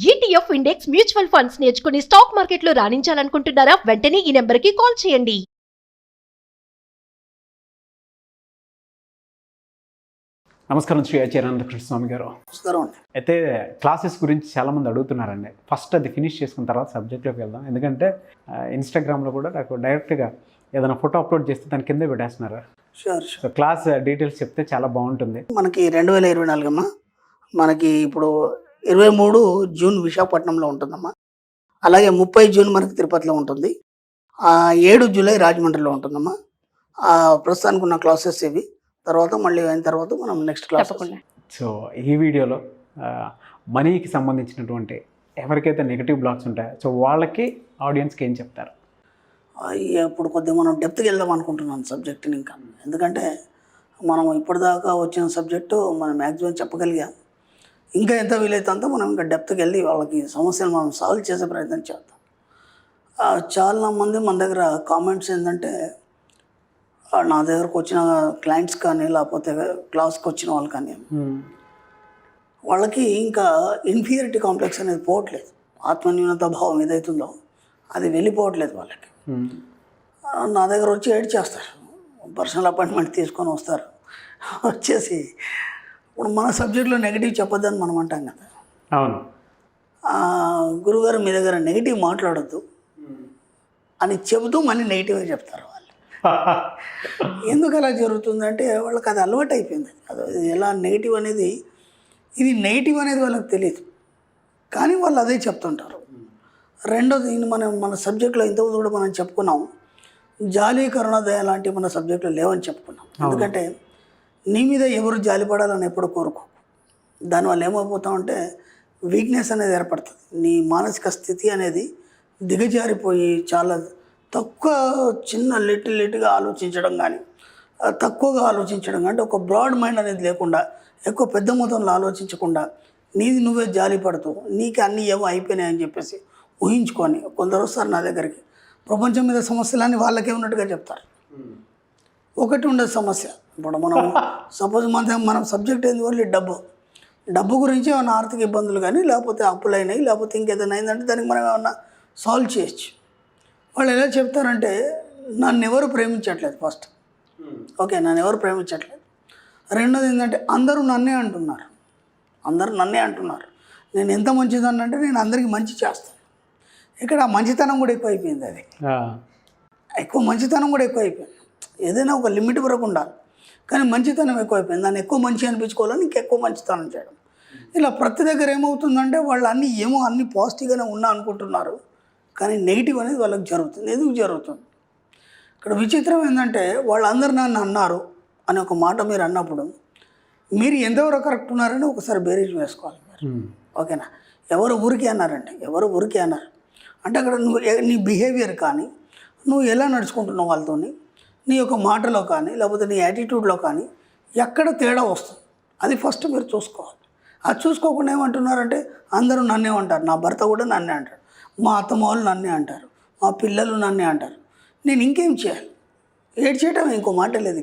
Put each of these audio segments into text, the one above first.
ETF index mutual funds నేర్చుకుని stock మార్కెట్లో రాణించాలనుకుంటున్నారా? వెంటనే ఈ నెంబర్కి కాల్ చేయండి. నమస్కారం శ్రీ ఆచార్య స్వామి గారు. నమస్కారం అండి. అయితే క్లాసెస్ గురించి చాలామంది అడుగుతున్నారండి. ఫస్ట్ అది ఫినిష్ చేసుకున్న తర్వాత సబ్జెక్ట్లోకి వెళ్దాం. ఎందుకంటే ఇన్స్టాగ్రామ్లో కూడా నాకు డైరెక్ట్గా ఏదైనా ఫోటో అప్లోడ్ చేస్తే దాని కిందే పెట్టేస్తున్నారు. షూర్ సో క్లాస్ డీటెయిల్స్ చెప్తే చాలా బాగుంటుంది. మనకి 2024 అమ్మా, మనకి ఇప్పుడు 23 జూన్ విశాఖపట్నంలో ఉంటుందమ్మా. అలాగే 30 జూన్ మనకి తిరుపతిలో ఉంటుంది. 7 జూలై రాజమండ్రిలో ఉంటుందమ్మా. ప్రస్తుతానికి ఉన్న క్లాసెస్ ఇవి. తర్వాత మళ్ళీ అయిన తర్వాత మనం నెక్స్ట్ క్లాస్. సో ఈ వీడియోలో మనీకి సంబంధించినటువంటి ఎవరికైతే నెగిటివ్ బ్లాక్స్ ఉంటాయో సో వాళ్ళకి ఆడియన్స్కి ఏం చెప్తారు? ఇప్పుడు కొద్దిగా మనం డెప్త్కి వెళ్దాం అనుకుంటున్నాను సబ్జెక్ట్ని ఇంకా. ఎందుకంటే మనం ఇప్పటిదాకా వచ్చిన సబ్జెక్టు మనం మ్యాక్సిమం చెప్పగలిగాం. ఇంకా ఎంత వీలైతే అంతా మనం ఇంకా డెప్త్కి వెళ్ళి వాళ్ళకి సమస్యలు మనం సాల్వ్ చేసే ప్రయత్నం చేద్దాం. చాలామంది మన దగ్గర కామెంట్స్ ఏంటంటే, నా దగ్గరకు వచ్చిన క్లయింట్స్ కానీ లేకపోతే క్లాస్కి వచ్చిన వాళ్ళు కానీ వాళ్ళకి ఇంకా ఇన్ఫీరియారిటీ కాంప్లెక్స్ అనేది పోవట్లేదు. ఆత్మన్యూనత భావం ఏదైతుందో అది వెళ్ళిపోవట్లేదు వాళ్ళకి. నా దగ్గర వచ్చి ఎయిడ్ చేస్తారు, పర్సనల్ అపాయింట్మెంట్ తీసుకొని వస్తారు. వచ్చేసి ఇప్పుడు మన సబ్జెక్ట్లో నెగిటివ్ చెప్పొద్దని మనం అంటాం కదా. అవును, గురుగారు మీ దగ్గర నెగిటివ్ మాట్లాడొద్దు అని చెబుతూ మళ్ళీ నెగిటివ్గా చెప్తారు వాళ్ళు. ఎందుకు అలా జరుగుతుందంటే వాళ్ళకి అది అలవాటు అయిపోయింది. అది ఎలా నెగిటివ్ అనేది, ఇది నెగిటివ్ అనేది వాళ్ళకి తెలియదు, కానీ వాళ్ళు అదే చెప్తుంటారు. రెండోది, మన సబ్జెక్ట్లో ఇంతకుముందు కూడా మనం చెప్పుకున్నాం, జాలి కరుణ దయ లాంటివి మన సబ్జెక్ట్లో లేవని చెప్పుకున్నాం. ఎందుకంటే నీ మీద ఎవరు జాలి పడాలని ఎప్పుడు కోరుకో. దానివల్ల ఏమైపోతామంటే వీక్నెస్ అనేది ఏర్పడుతుంది. నీ మానసిక స్థితి అనేది దిగజారిపోయి చాలా తక్కువ చిన్న లిట్గా ఆలోచించడం కానీ, తక్కువగా ఆలోచించడం అంటే ఒక బ్రాడ్ మైండ్ అనేది లేకుండా, ఎక్కువ పెద్ద మొత్తంలో ఆలోచించకుండా నీది నువ్వే జాలి పడుతూ నీకు అన్నీ ఏమో అయిపోయినాయని చెప్పేసి ఊహించుకొని కొందరు వస్తారు నా దగ్గరికి. ప్రపంచం మీద సమస్యలన్నీ వాళ్ళకే ఉన్నట్టుగా చెప్తారు. ఒకటి ఉండదు సమస్య. ఇప్పుడు మనం సపోజ్ మనం సబ్జెక్ట్ ఏంది ఓన్లీ డబ్బు గురించి ఏమైనా ఆర్థిక ఇబ్బందులు కానీ, లేకపోతే అప్పులు అయినాయి, లేకపోతే ఇంకేదైనా అయిందంటే దానికి మనం ఏమన్నా సాల్వ్ చేయొచ్చు. వాళ్ళు ఎలా చెప్తారంటే, నన్ను ఎవరు ప్రేమించట్లేదు ఫస్ట్. ఓకే, నన్ను ఎవరు ప్రేమించట్లేదు. రెండోది ఏంటంటే, అందరూ నన్నే అంటున్నారు. నేను ఎంత మంచిదాన్ని అంటే నేను అందరికీ మంచి చేస్తాను. ఇక్కడ మంచితనం కూడా ఎక్కువ అయిపోయింది. అది మంచితనం కూడా ఎక్కువ అయిపోయింది. ఏదైనా ఒక లిమిట్ వరకు ఉండాలి, కానీ మంచితనం ఎక్కువైపోయింది. దాన్ని ఎక్కువ మంచి అనిపించుకోవాలని ఇంకెక్కువ మంచితనం చేయడం. ఇలా ప్రతి దగ్గర ఏమవుతుందంటే వాళ్ళు అన్నీ పాజిటివ్గానే ఉన్నా అనుకుంటున్నారు, కానీ నెగిటివ్ అనేది వాళ్ళకి జరుగుతుంది. ఎందుకు జరుగుతుంది? ఇక్కడ విచిత్రం ఏంటంటే, వాళ్ళందరూ నన్ను అన్నారు అని ఒక మాట మీరు అన్నప్పుడు మీరు ఎంతవరకు కరెక్ట్ ఉన్నారని ఒకసారి బేరీజ్ వేసుకోవాలి మీరు. ఓకేనా? ఎవరు ఊరికే అన్నారు అంటే అక్కడ నీ బిహేవియర్ కానీ, నువ్వు ఎలా నడుచుకుంటున్నావు వాళ్ళతో, నీ యొక్క మాటలో కానీ లేకపోతే నీ యాటిట్యూడ్లో కానీ ఎక్కడ తేడా వస్తుంది, అది ఫస్ట్ మీరు చూసుకోవాలి. అది చూసుకోకుండా ఏమంటున్నారంటే, అందరూ నన్నే అంటారు, నా భర్త కూడా నన్నే అంటాడు, మా అత్తమ్మ వాళ్ళు నన్నే అంటారు, మా పిల్లలు నన్నే అంటారు. నేను ఇంకేం చేయాలి? ఏడ్చేయటం, ఇంకో మాట లేదు.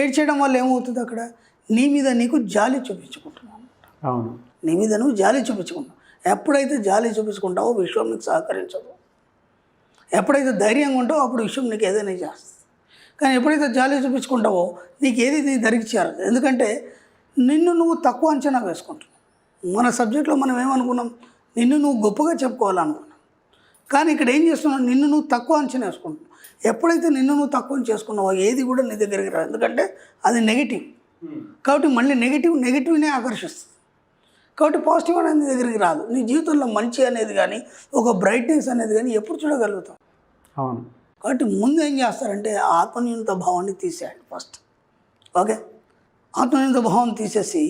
ఏడ్చేయడం వల్ల ఏమవుతుంది? అక్కడ నీ మీద నీకు జాలి చూపించుకుంటున్నావు. అవును, నీ మీద నువ్వు జాలి చూపించుకుంటావు. ఎప్పుడైతే జాలి చూపించుకుంటావో విశ్వం నీకు సహకరించదు. ఎప్పుడైతే ధైర్యంగా ఉంటావో అప్పుడు విశ్వం నీకు ఏదైనా చేస్తుంది. కానీ ఎప్పుడైతే జాలి చూపించుకుంటావో నీకు ఏది నీ దరికి చేరదు. ఎందుకంటే నిన్ను నువ్వు తక్కువ అంచనా వేసుకుంటున్నావు. మన సబ్జెక్ట్లో మనం ఏమనుకున్నాం? నిన్ను నువ్వు గొప్పగా చెప్పుకోవాలనుకున్నాం. కానీ ఇక్కడ ఏం చేస్తున్నావు? నిన్ను నువ్వు తక్కువ అంచనా వేసుకుంటున్నావు. ఎప్పుడైతే నిన్ను నువ్వు తక్కువ చేసుకున్నావో ఏది కూడా నీ దగ్గరికి రాదు. ఎందుకంటే అది నెగిటివ్. కాబట్టి మళ్ళీ నెగిటివ్నే ఆకర్షిస్తుంది. కాబట్టి పాజిటివ్ అనేది నీ దగ్గరికి రాదు. నీ జీవితంలో మంచి అనేది కానీ, ఒక బ్రైట్నెస్ అనేది కానీ ఎప్పుడు చూడగలుగుతావు. అవును. కాబట్టి ముందు ఏం చేస్తారంటే ఆత్మన్యూనత భావాన్ని తీసేయండి ఫస్ట్. ఓకే, ఆత్మన్యూనత భావం తీసేసి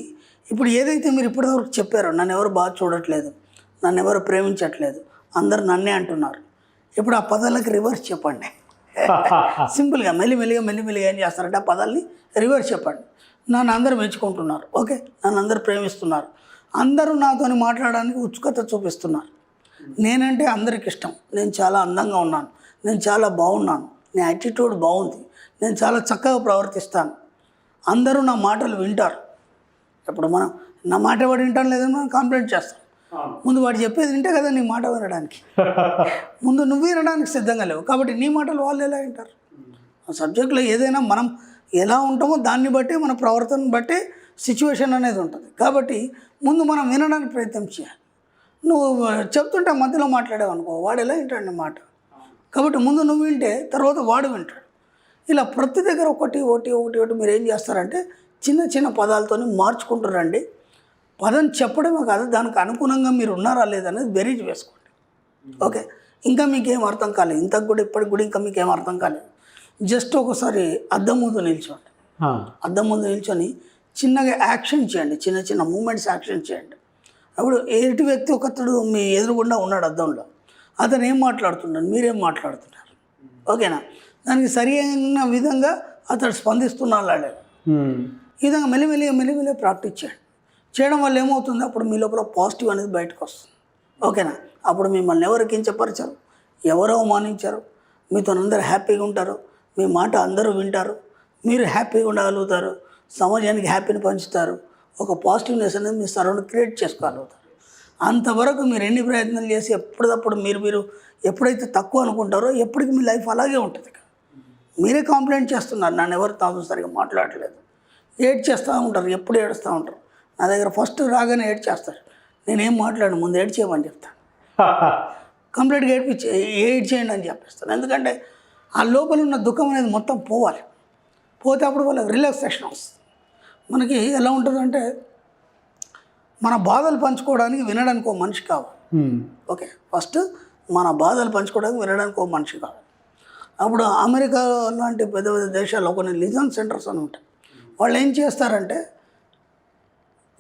ఇప్పుడు ఏదైతే మీరు ఇప్పటివరకు చెప్పారో, నన్ను ఎవరు బాగా చూడట్లేదు, నన్ను ఎవరు ప్రేమించట్లేదు, అందరు నన్నే అంటున్నారు, ఇప్పుడు ఆ పదాలకి రివర్స్ చెప్పండి. సింపుల్గా మెల్లిమెల్లిగా ఏం చేస్తారంటే ఆ పదాలని రివర్స్ చెప్పండి. నన్ను అందరూ మెచ్చుకుంటున్నారు, ఓకే, నన్ను అందరూ ప్రేమిస్తున్నారు, అందరూ నాతో మాట్లాడడానికి ఉత్సుకత చూపిస్తున్నారు, నేనంటే అందరికి ఇష్టం, నేను చాలా అందంగా ఉన్నాను, నేను చాలా బాగున్నాను, నా యాటిట్యూడ్ బాగుంది, నేను చాలా చక్కగా ప్రవర్తిస్తాను, అందరూ నా మాటలు వింటారు. ఇప్పుడు మనం నా మాట ఎవడు వింటాను లేదని మనం కంప్లైంట్ చేస్తాం. ముందు వాడు చెప్పేది వింటే కదా నీ మాట వినడానికి. ముందు నువ్వు వినడానికి సిద్ధంగా లేవు కాబట్టి నీ మాటలు వాళ్ళు ఎలా వింటారు? ఆ సబ్జెక్ట్లో ఏదైనా మనం ఎలా ఉంటామో దాన్ని బట్టి మన ప్రవర్తనను బట్టి సిచ్యువేషన్ అనేది ఉంటుంది. కాబట్టి ముందు మనం వినడానికి ప్రయత్నం చేయాలి. నువ్వు చెప్తుంటే మధ్యలో మాట్లాడావు అనుకో, వాడు ఎలా వింటాడు నీ మాట? కాబట్టి ముందు నువ్వు వింటే తర్వాత వాడు వింటాడు. ఇలా ప్రతి దగ్గర ఒకటి మీరు ఏం చేస్తారంటే చిన్న చిన్న పదాలతో మార్చుకుంటూ రండి. పదం చెప్పడమే కాదు, దానికి అనుగుణంగా మీరు ఉన్నారా లేదనేది బెరీజ్ వేసుకోండి. ఓకే, ఇంకా మీకేం అర్థం కాలేదు, ఇంతకు కూడా ఇప్పటికి కూడా ఇంకా మీకేం అర్థం కాలేదు, జస్ట్ ఒకసారి అద్దం ముందు నిల్చోండి. అద్దం ముందు నిల్చొని చిన్నగా యాక్షన్ చేయండి, చిన్న చిన్న మూమెంట్స్ యాక్షన్ చేయండి. అప్పుడు ఎదుటి వ్యక్తి ఒకతడు మీ ఎదురుగుండా ఉన్నాడు అద్దంలో, అతను ఏం మాట్లాడుతున్నాడు, మీరేం మాట్లాడుతున్నారు, ఓకేనా? దానికి సరి అయిన విధంగా అతడు స్పందిస్తున్నాడు లేదు. ఈ విధంగా మెల్లిమెల్లిగా ప్రాక్టీస్ చేయండి. చేయడం వల్ల ఏమవుతుంది, అప్పుడు మీ లోపల పాజిటివ్ అనేది బయటకు వస్తుంది. ఓకేనా? అప్పుడు మిమ్మల్ని ఎవరు కించపరిచారు, ఎవరు అవమానించారు, మీతో అందరూ హ్యాపీగా ఉంటారు, మీ మాట అందరూ వింటారు, మీరు హ్యాపీగా ఉండగలుగుతారు, సమాజానికి హ్యాపీని పంచుతారు, ఒక పాజిటివ్నెస్ అనేది మీ సరౌండ్ క్రియేట్ చేసుకోగలుగుతారు. అంతవరకు మీరు ఎన్ని ప్రయత్నాలు చేసి ఎప్పటికప్పుడు మీరు ఎప్పుడైతే తక్కువ అనుకుంటారో ఎప్పటికీ మీ లైఫ్ అలాగే ఉంటుంది. మీరే కంప్లైంట్ చేస్తున్నారు, నన్ను ఎవరు తాము సరిగా మాట్లాడలేదు, ఏడ్ చేస్తూ ఉంటారు, ఎప్పుడు ఏడుస్తూ ఉంటారు. నా దగ్గర ఫస్ట్ రాగానే ఏడ్ చేస్తారు, నేనేం మాట్లాడను, ముందు ఏడ్ చేయమని చెప్తాను, కంప్లీట్గా ఏడ్ చేయండి అని చెప్పేస్తాను. ఎందుకంటే ఆ లోపల ఉన్న దుఃఖం అనేది మొత్తం పోవాలి. పోతే అప్పుడు వాళ్ళకి రిలాక్సేషన్ వస్తుంది. మనకి ఎలా ఉంటుందంటే మన బాధలు పంచుకోవడానికి వినడానికి ఒక మనిషి కావాలి. ఓకే, ఫస్ట్ మన బాధలు పంచుకోవడానికి వినడానికి ఒక మనిషి కావాలి. అప్పుడు అమెరికా లాంటి పెద్ద పెద్ద దేశాల్లో కొన్ని లిజన్ సెంటర్స్ అని ఉంటాయి. వాళ్ళు ఏం చేస్తారంటే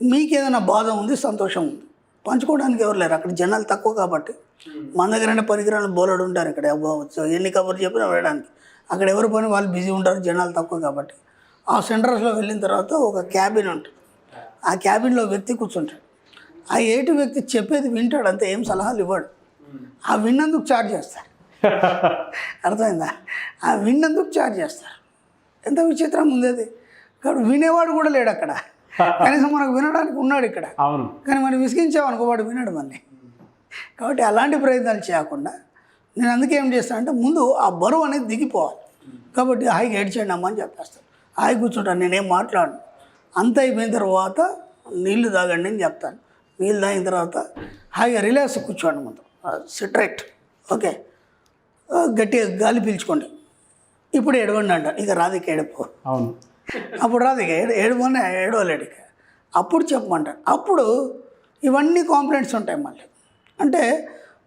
మీకు ఏదైనా బాధ ఉంది, సంతోషం ఉంది, పంచుకోవడానికి ఎవరు లేరు, అక్కడ జనాలు తక్కువ కాబట్టి. మన దగ్గర పనికిరాని బోలెడు ఉంటారు ఇక్కడ, ఎన్ని కబుర్లు చెప్పినా వెళ్ళడానికి. అక్కడ ఎవరి పని వాళ్ళు బిజీ ఉంటారు, జనాలు తక్కువ కాబట్టి. ఆ సెంటర్స్లో వెళ్ళిన తర్వాత ఒక క్యాబిన్ ఉంటుంది, ఆ క్యాబిన్లో వ్యక్తి కూర్చుంటాడు. ఆ ఏటి వ్యక్తి చెప్పేది వింటాడు, అంతే, ఏం సలహాలు ఇవ్వడు. ఆ విన్నందుకు ఛార్జ్ చేస్తారు. అర్థమైందా? ఆ విన్నందుకు ఛార్జ్ చేస్తారు. ఎంత విచిత్రం ఉంది అది. కాబట్టి వినేవాడు కూడా లేడు అక్కడ, కనీసం మనకు వినడానికి ఉన్నాడు ఇక్కడ. అవును, కానీ మనం విసిగించామనుకో వాడు వినడు మళ్ళీ. కాబట్టి అలాంటి ప్రయత్నాలు చేయకుండా నేను అందుకే ఏం చేస్తాను అంటే ముందు ఆ బరువు అనేది దిగిపోవాలి. కాబట్టి హాయిగా ఏడ్చేయండి అమ్మ అని చెప్పేస్తాను, హాయి కూర్చుంటాను, నేనేం మాట్లాడను. అంత అయిపోయిన తర్వాత నీళ్లు తాగండి అని చెప్తాను. నీళ్ళు తాగిన తర్వాత హాయిగా రిలాక్స్ కూర్చోండి, ముందు సిట్రైట్. ఓకే, గట్టిగా గాలి పీల్చుకోండి, ఇప్పుడు ఏడవండి అంటాను. ఇక రాధిక ఏడుపు. అవును, అప్పుడు రాధిక ఏడవని ఏడవలేడు, ఇక అప్పుడు చెప్పమంటారు. అప్పుడు ఇవన్నీ కాంప్లైంట్స్ ఉంటాయి మళ్ళీ. అంటే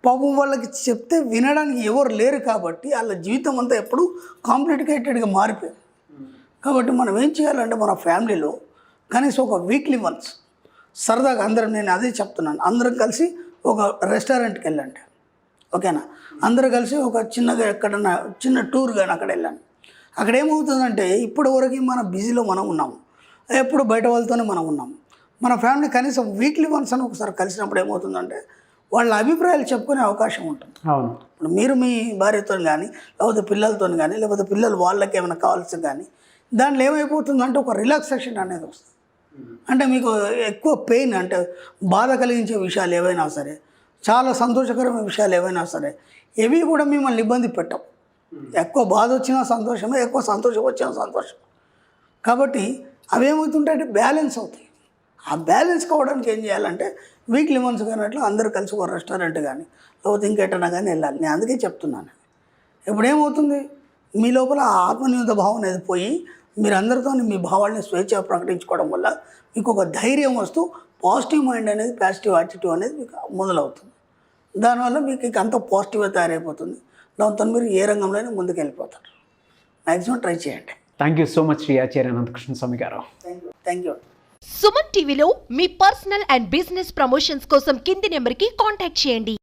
పాపం వాళ్ళకి చెప్తే వినడానికి ఎవరు లేరు కాబట్టి వాళ్ళ జీవితం అంతా ఎప్పుడు కాంప్లికేటెడ్గా మారిపోయింది. కాబట్టి మనం ఏం చేయాలంటే మన ఫ్యామిలీలో కనీసం ఒక వీక్లీ వన్స్ సరదాగా అందరం, నేను అదే చెప్తున్నాను, అందరం కలిసి ఒక రెస్టారెంట్కి వెళ్ళండి. ఓకేనా? అందరూ కలిసి ఒక చిన్నగా ఎక్కడన్నా చిన్న టూర్ కానీ అక్కడ వెళ్ళండి. అక్కడ ఏమవుతుందంటే ఇప్పటి వరకు మన బిజీలో మనం ఉన్నాము, ఎప్పుడు బయట వాళ్ళతోనే మనం ఉన్నాము. మన ఫ్యామిలీ కనీసం వీక్లీ వన్స్ అని ఒకసారి కలిసినప్పుడు ఏమవుతుందంటే వాళ్ళ అభిప్రాయాలు చెప్పుకునే అవకాశం ఉంటుంది. అవును, ఇప్పుడు మీరు మీ భార్యతో కానీ లేకపోతే పిల్లలతో కానీ లేకపోతే పిల్లలు వాళ్ళకి ఏమైనా కావాల్సి కానీ దాంట్లో ఏమైపోతుందంటే ఒక రిలాక్సేషన్ అనేది వస్తుంది. అంటే మీకు ఎక్కువ పెయిన్ అంటే బాధ కలిగించే విషయాలు ఏవైనా సరే, చాలా సంతోషకరమైన విషయాలు ఏవైనా సరే, ఏవి కూడా మిమ్మల్ని ఇబ్బంది పెట్టవు. ఎక్కువ బాధ వచ్చినా సంతోషమే, ఎక్కువ సంతోషం వచ్చినా సంతోషం. కాబట్టి అవి ఏమవుతుంటాయంటే బ్యాలెన్స్ అవుతాయి. ఆ బ్యాలెన్స్ కావడానికి ఏం చేయాలంటే వీక్లీ వన్స్ కానీ అట్లా అందరూ కలిసి ఒక రెస్టారెంట్ కానీ లేకపోతే ఇంకెట్టనా కానీ వెళ్ళాలి. నేను అందుకే చెప్తున్నాను. ఇప్పుడు ఏమవుతుంది, మీ లోపల ఆ ఆత్మనియత భావం అనేది పోయి మీరు అందరితో మీ భావాలని స్వేచ్ఛగా ప్రకటించుకోవడం వల్ల మీకు ఒక ధైర్యం వస్తూ పాజిటివ్ మైండ్ అనేది, పాజిటివ్ యాటిట్యూడ్ అనేది మీకు మొదలవుతుంది. దానివల్ల మీకు ఇక అంత పాజిటివ్గా తయారైపోతుంది. దాంతో మీరు ఏ రంగంలోనే ముందుకు వెళ్ళిపోతారు. మ్యాక్సిమం ట్రై చేయండి. Thank you so much Shri Acharya Anantakrishna Swami garu. Thank you. Suman టీవీలో మీ పర్సనల్ అండ్ బిజినెస్ ప్రమోషన్స్ కోసం కింది నెంబర్కి కాంటాక్ట్ చేయండి.